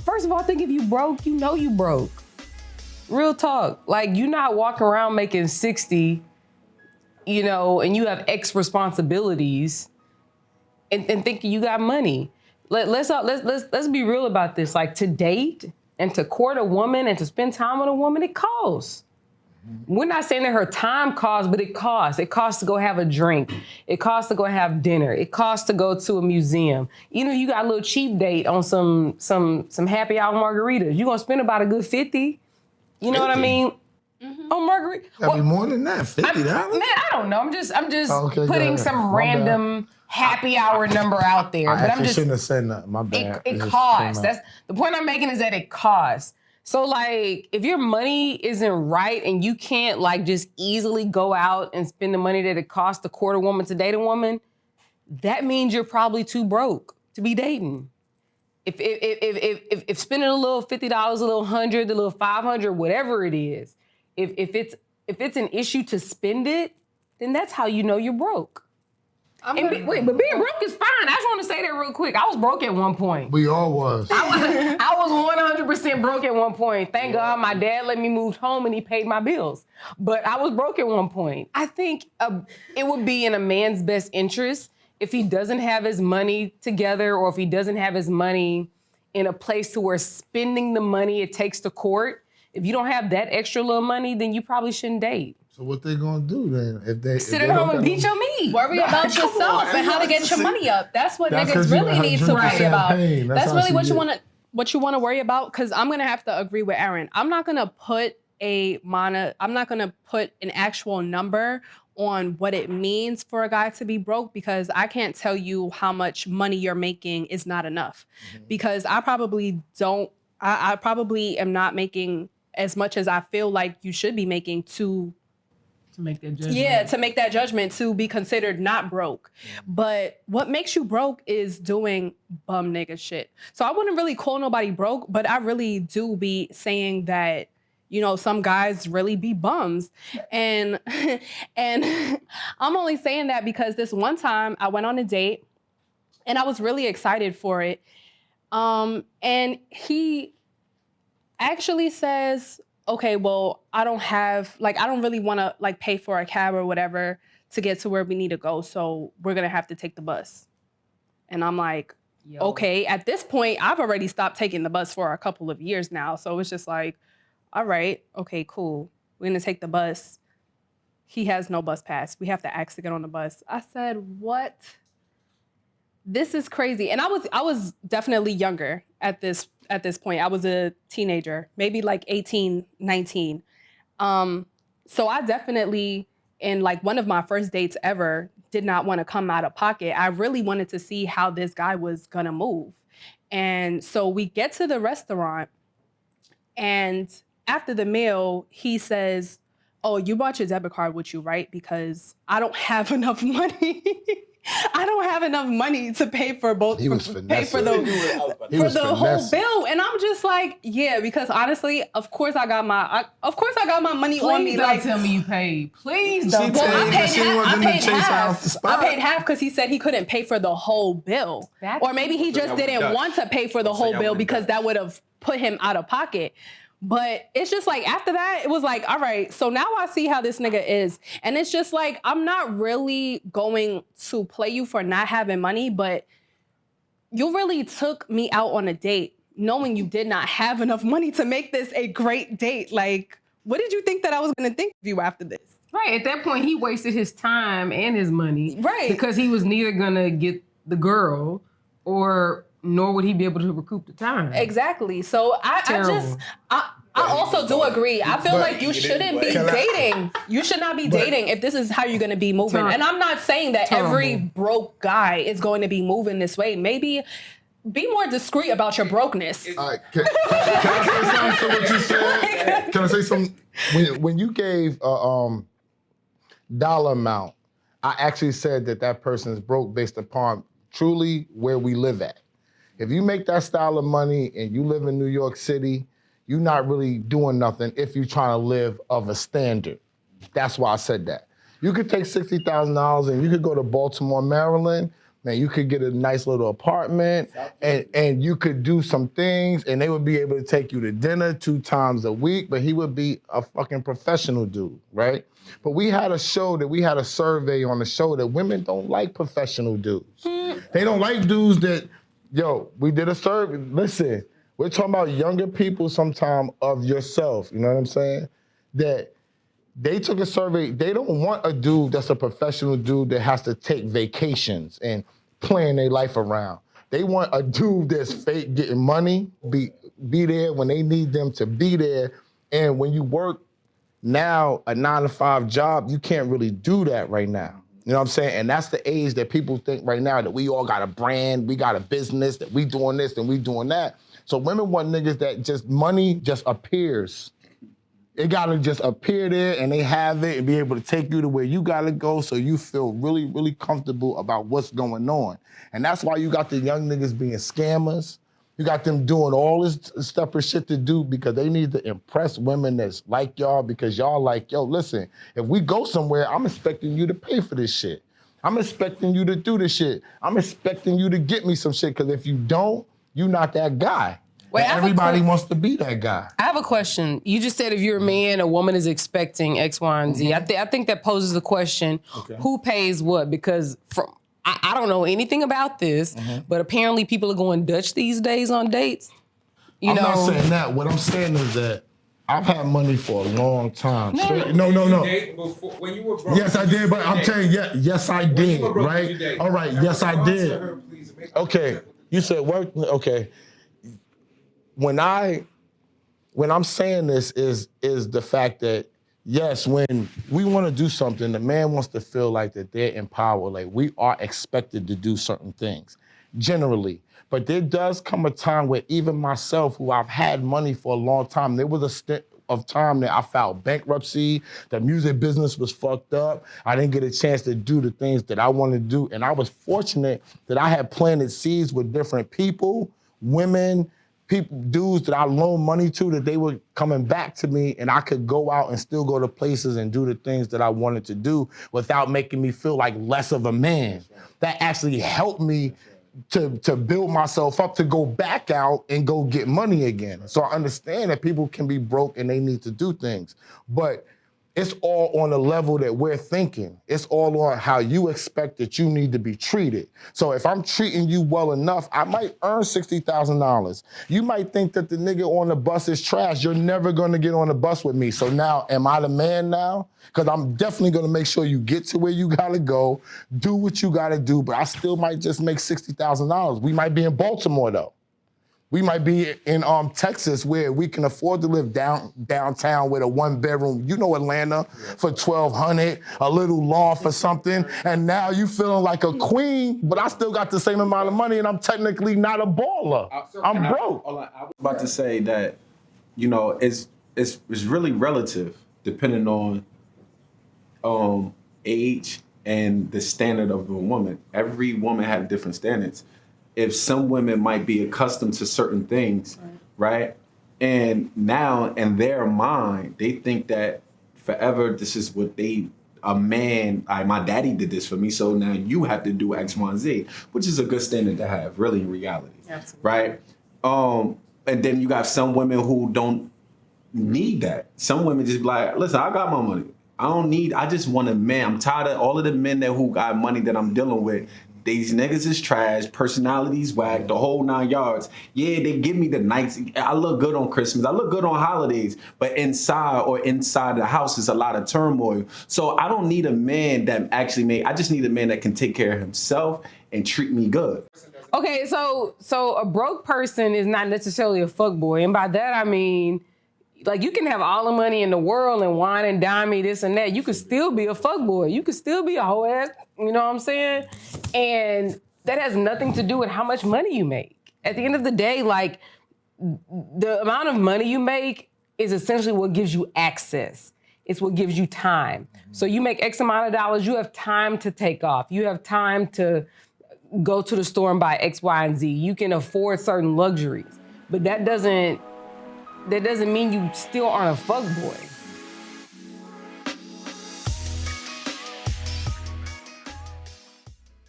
First of all, I think if you broke, you know you broke. Real talk. Like, you're not walking around making 60, you know, and you have X responsibilities and thinking you got money. Let's be real about this. Like, to date and to court a woman and to spend time with a woman, it costs. We're not saying that her time costs, but it costs. It costs to go have a drink. It costs to go have dinner. It costs to go to a museum. Even if you got a little cheap date on some happy hour margaritas, you're gonna spend about a good 50. You know 50? What I mean? Mm-hmm. On margarita. That'd be more than that. $50. Man, I don't know. I'm just putting some random happy hour number out there. But I shouldn't have said nothing. My bad. It costs. That's the point I'm making, is that it costs. So, like, if your money isn't right and you can't, like, just easily go out and spend the money that it costs to court a woman, to date a woman, that means you're probably too broke to be dating. If spending a little $50, a little $100, a little $500, whatever it is, if it's an issue to spend it, then that's how you know you're broke. But being broke is fine. I just want to say that real quick. I was broke at one point. We all was. I was 100% broke at one point. Thank God my dad let me move home and he paid my bills. But I was broke at one point. I think it would be in a man's best interest if he doesn't have his money together, or if he doesn't have his money in a place to where spending the money it takes to court, if you don't have that extra little money, then you probably shouldn't date. So what they gonna do then? If they sit at home and beat your meat. Worry about yourself and how to get your money up. That's what niggas really need to worry about. That's really what you want to worry about. Because I'm gonna have to agree with Aaron. I'm not gonna put an actual number on what it means for a guy to be broke, because I can't tell you how much money you're making is not enough. Mm-hmm. Because I probably am not making as much as I feel like you should be making to make that judgment. Yeah, to make that judgment, to be considered not broke. But what makes you broke is doing bum nigga shit. So I wouldn't really call nobody broke, but I really do be saying that, you know, some guys really be bums. And I'm only saying that because this one time I went on a date and I was really excited for it. And he actually says, okay, well, I don't really want to like pay for a cab or whatever to get to where we need to go. So we're going to have to take the bus. And I'm like, okay, at this point, I've already stopped taking the bus for a couple of years now. So it's just like, all right, okay, cool. We're going to take the bus. He has no bus pass. We have to ask to get on the bus. I said, what? This is crazy. And I was definitely younger at this point. I was a teenager, maybe like 18, 19. So I definitely, in like one of my first dates ever, did not want to come out of pocket. I really wanted to see how this guy was gonna move. And so we get to the restaurant, and after the meal, he says, oh, you brought your debit card with you, right? Because I don't have enough money. I don't have enough money to pay for both. He was finessing. For the whole bill, and I'm just like, yeah, because honestly, of course I got my money on me. Please don't like, tell me you paid. Please don't. Well, I paid half because he said he couldn't pay for the whole bill, or maybe he just didn't want to pay for the whole bill because that would have put him out of pocket. But it's just like, after that, it was like, all right, so now I see how this nigga is. And it's just like, I'm not really going to play you for not having money, but you really took me out on a date knowing you did not have enough money to make this a great date. Like, what did you think that I was going to think of you after this? Right, at that point, he wasted his time and his money. Right. Because he was neither going to get the girl nor would he be able to recoup the time. Exactly. So I also do agree. I feel like you shouldn't be dating. You should not be dating if this is how you're going to be moving. And I'm not saying that every broke guy is going to be moving this way. Maybe be more discreet about your brokenness. All right, can I say something to what you said? Can I say something? When you gave a dollar amount, I actually said that person is broke based upon truly where we live at. If you make that style of money and you live in New York City, you're not really doing nothing if you're trying to live of a standard. That's why I said that. You could take $60,000 and you could go to Baltimore, Maryland, man, you could get a nice little apartment and you could do some things and they would be able to take you to dinner 2 times a week, but he would be a fucking professional dude, right? But we had a survey on the show that women don't like professional dudes. They don't like dudes that, we did a survey. Listen, we're talking about younger people sometime of yourself, you know what I'm saying? That they took a survey. They don't want a dude that's a professional dude that has to take vacations and plan their life around. They want a dude that's fake getting money, be there when they need them to be there. And when you work now a 9-to-5 job, you can't really do that right now. You know what I'm saying? And that's the age that people think right now that we all got a brand, we got a business, that we doing this and we doing that. So women want niggas that just money just appears. It gotta just appear there and they have it and be able to take you to where you gotta go so you feel really, really comfortable about what's going on. And that's why you got the young niggas being scammers. You got them doing all this stupid shit to do because they need to impress women that's like y'all because y'all like, listen, if we go somewhere, I'm expecting you to pay for this shit. I'm expecting you to do this shit. I'm expecting you to get me some shit because if you don't, you're not that guy. Wait, everybody wants to be that guy. I have a question. You just said if you're a man, a woman is expecting X, Y, and Z. I think that poses the question, who pays what? Because I don't know anything about this, but apparently people are going Dutch these days on dates. I'm not saying that. What I'm saying is that I've had money for a long time. No. When you were broke. Yes, I did, but I'm telling you, yes, I did, right? All right, yes, I did. Okay, you said what? Okay. When I'm saying this is the fact that, yes, when we want to do something, the man wants to feel like that they're empowered, like we are expected to do certain things, generally. But there does come a time where even myself, who I've had money for a long time, there was a stint of time that I filed bankruptcy, the music business was fucked up, I didn't get a chance to do the things that I wanted to do, and I was fortunate that I had planted seeds with different people, women, dudes that I loaned money to, that they were coming back to me and I could go out and still go to places and do the things that I wanted to do without making me feel like less of a man. That actually helped me to build myself up to go back out and go get money again. So I understand that people can be broke and they need to do things, but it's all on the level that we're thinking. It's all on how you expect that you need to be treated. So if I'm treating you well enough, I might earn $60,000. You might think that the nigga on the bus is trash. You're never gonna get on the bus with me. So now, am I the man now? Because I'm definitely gonna make sure you get to where you gotta go, do what you gotta do, but I still might just make $60,000. We might be in Baltimore though. We might be in Texas where we can afford to live downtown with a 1-bedroom, Atlanta, for $1,200, a little loft or something, and now you feeling like a queen, but I still got the same amount of money and I'm technically not a baller. I'm broke. I was about to say that, it's really relative depending on age and the standard of a woman. Every woman has different standards. If some women might be accustomed to certain things, right? And now in their mind, they think that forever this is what my daddy did this for me, so now you have to do X, Y, and Z, which is a good standard to have, really, in reality. Absolutely. Right? And then you got some women who don't need that. Some women just be like, listen, I got my money. I just want a man. I'm tired of all of the men who got money that I'm dealing with. These niggas is trash, personalities whack, the whole 9 yards. Yeah, they give me the nights. I look good on Christmas. I look good on holidays. But inside the house is a lot of turmoil. So I don't need a man that I just need a man that can take care of himself and treat me good. Okay, so a broke person is not necessarily a fuckboy. And by that, I mean, like, you can have all the money in the world and wine and dime me, this and that. You could still be a fuckboy. You could still be a hoe ass, you know what I'm saying? And that has nothing to do with how much money you make. At the end of the day, like, the amount of money you make is essentially what gives you access. It's what gives you time. So you make X amount of dollars, you have time to take off. You have time to go to the store and buy X, Y, and Z. You can afford certain luxuries. But that doesn't mean you still aren't a fuckboy.